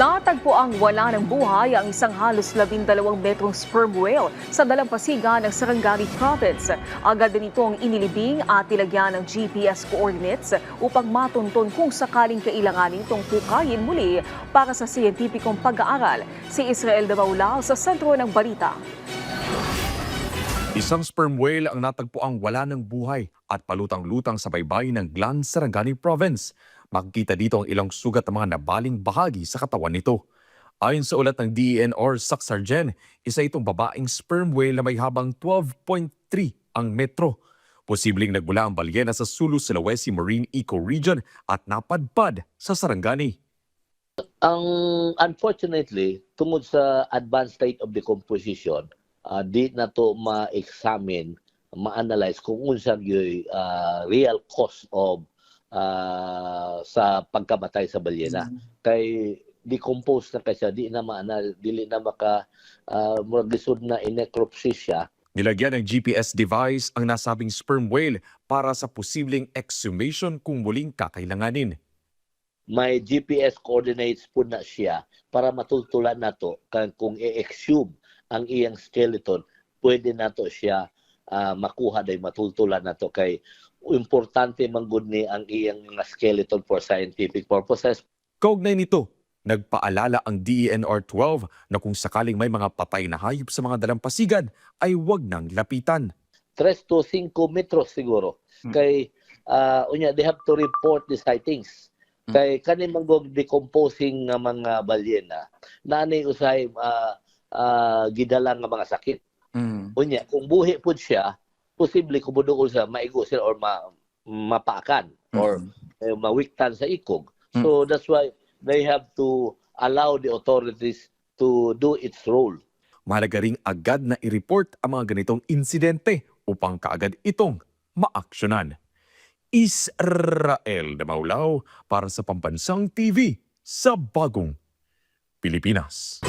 Natagpo ang wala ng buhay ang isang halos 12 metrong sperm whale sa dalampasigan ng Sarangani Province. Agad din itong inilibing at nilagyan ng GPS coordinates upang matunton kung sakaling kailanganin itong hukayin muli para sa siyentipikong pag-aaral. Si Israel de Maulao sa sentro ng balita. Isang sperm whale ang natagpuang wala ng buhay at palutang-lutang sa baybayin ng Glan, Sarangani Province. Makikita dito ang ilang sugat ng mga nabaling bahagi sa katawan nito. Ayon sa ulat ng DENR Sacsargen, isa itong babaeng sperm whale na may habang 12.3 ang metro. Posibleng nagmula ang balyena sa Sulu, Sulawesi Marine Ecoregion at napadpad sa Sarangani. Unfortunately, tungod sa advanced state of decomposition, di na to ma-examine, ma-analyze kung unsa yung real cause of sa pagkamatay sa balyena. Kay decompose na kasi di na dili na maka lisod na necropsy siya. Nilagyan ng GPS device ang nasabing sperm whale para sa posibleng exhumation kung muling kakailanganin. May GPS coordinates po na siya para matultulan nato kung i-exhume ang iyang skeleton, pwede nato siya makuha day matultulan nato kay importante manggod ni ang iyang mga skeleton for scientific purposes. Kaugnay nito, nagpaalala ang DENR-12 na kung sakaling may mga patay na hayop sa mga dalampasigan ay huwag nang lapitan. 3 to 5 metros siguro. Kay they have to report the sightings. Kay kani manggog decomposing nga mga balyena, nanay usay gidala nga mga sakit. Unya, kung buhi po siya, posible kubuduol sa maigo sila or mapaakan or mawiktan sa ikog. So that's why they have to allow the authorities to do its role. Mahalaga ring agad na i-report ang mga ganitong insidente upang kaagad itong maaksyonan. Israel de Maulao para sa Pambansang TV sa Bagong Pilipinas.